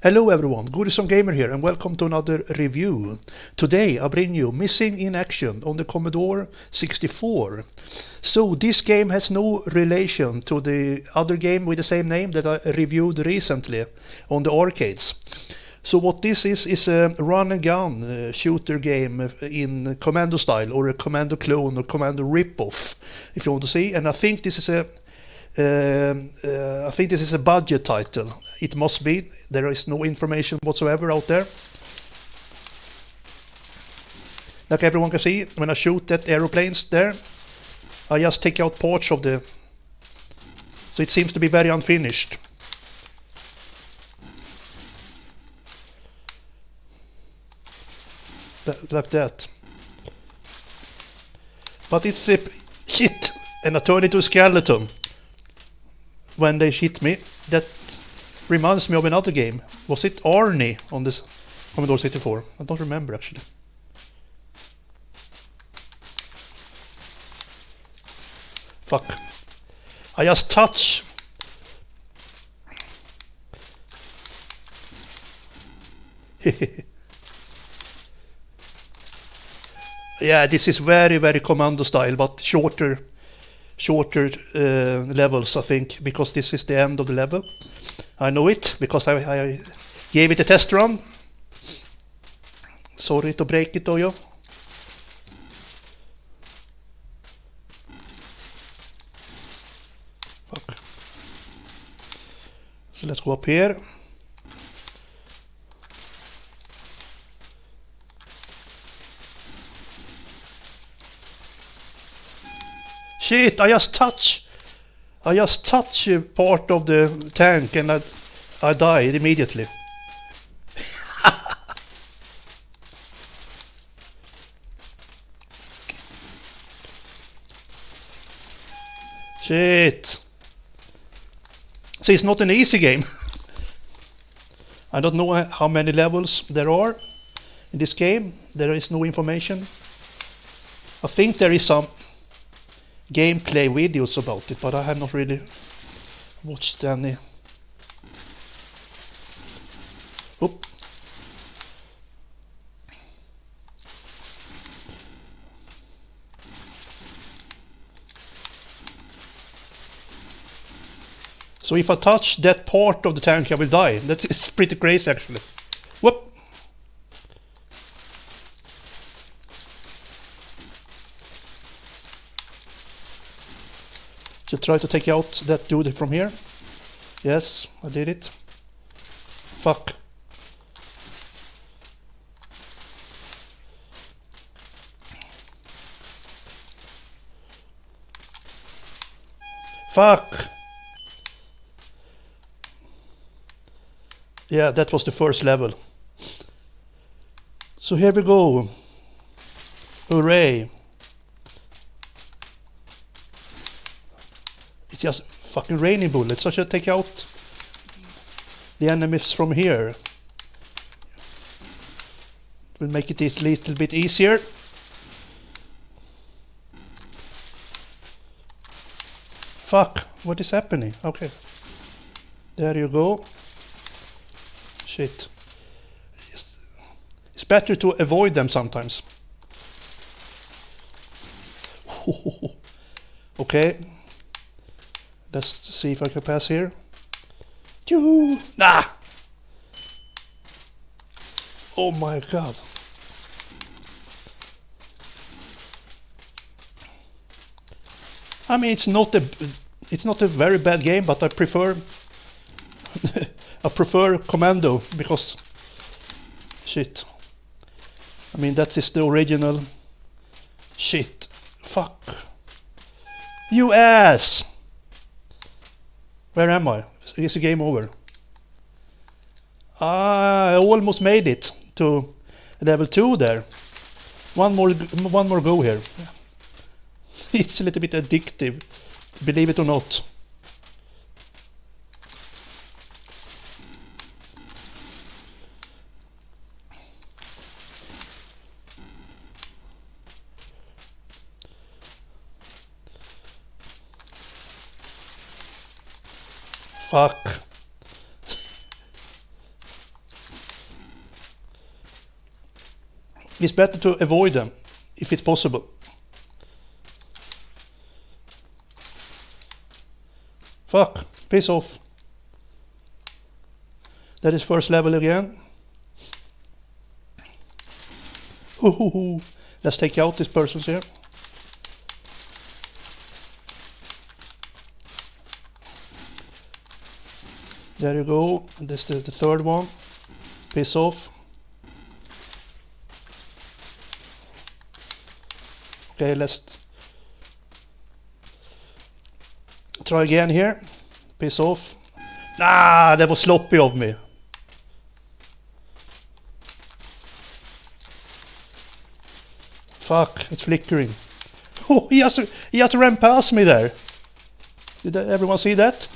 Hello everyone, Goodison Gamer here and welcome to another review. Today I bring you Missing in Action on the Commodore 64. So this game has no relation to the other game with the same name that I reviewed recently on the arcades. So what this is a run and gun shooter game in Commando style, or a Commando clone or Commando rip-off if you want to see, and I think this is a budget title. It must be. There is no information whatsoever out there. Like everyone can see, when I shoot that aeroplanes there, I just take out parts of the... So it seems to be very unfinished. Like that. But it's a shit, and I turn into a skeleton when they hit me. That reminds me of another game. Was it Arnie on this Commodore 64? I don't remember actually. Fuck. I just touch. Yeah, this is very Commando style, but shorter levels, I think, because this is the end of the level. I know it because I gave it a test run. Sorry to break it, Oyo. Fuck. So let's go up here. Shit, I just touch a part of the tank and I died immediately. Shit. So it's not an easy game. I don't know how many levels there are in this game. There is no information. I think there is some gameplay videos about it, but I have not really watched any. Oop. So if I touch that part of the tank I will die. That's pretty crazy actually. Whoop. Should try to take out that dude from here. Yes, I did it. Fuck. Fuck. Yeah, that was the first level. So here we go. Hooray. It's just fucking raining bullets. I should take out the enemies from here. It will make it a little bit easier. Fuck, what is happening? Okay. There you go. Shit. It's better to avoid them sometimes. Okay. Let's see if I can pass here. Yoo-hoo! Nah! Oh my god. I mean, it's not a very bad game, but I prefer I prefer Commando because shit. I mean, that is the original. Shit. Fuck. You ass! Where am I? Is the game over? I almost made it to level 2 there. One more go here. It's a little bit addictive, believe it or not. Fuck. It's better to avoid them, if it's possible. Fuck, piss off. That is first level again. Ooh, let's take out this person's here. There you go. This is the third one. Piss off. Okay, let's try again here. Piss off. Ah, that was sloppy of me. Fuck, it's flickering. Oh, he just ran past me there. Did everyone see that?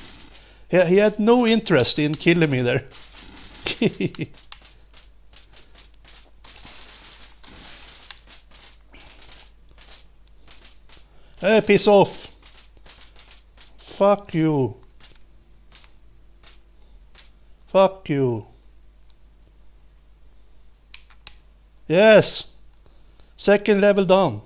He had no interest in killing me there. Hey, piss off. Fuck you. Fuck you. Yes. Second level done.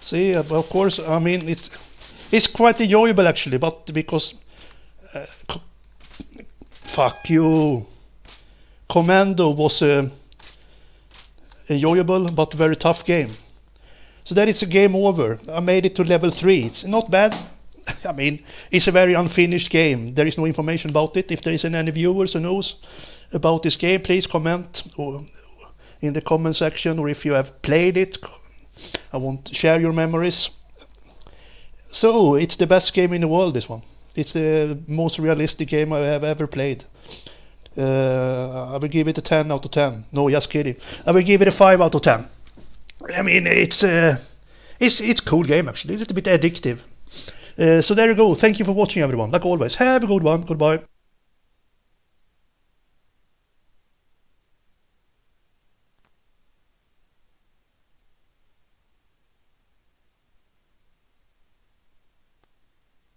See, of course, I mean, it's quite enjoyable actually, but because fuck you. Commando was enjoyable but very tough game. So that is a game over. I made it to level 3. It's not bad. I mean, it's a very unfinished game. There is no information about it. If there is any viewers who knows about this game, please comment or in the comment section, or if you have played it, I want to share your memories. So it's the best game in the world, this one. It's the most realistic game I have ever played. I will give it a 10 out of 10. No, just kidding. I will give it a 5 out of 10. I mean, it's a cool game actually. It's a bit addictive. So there you go. Thank you for watching, everyone. Like always, have a good one. Goodbye.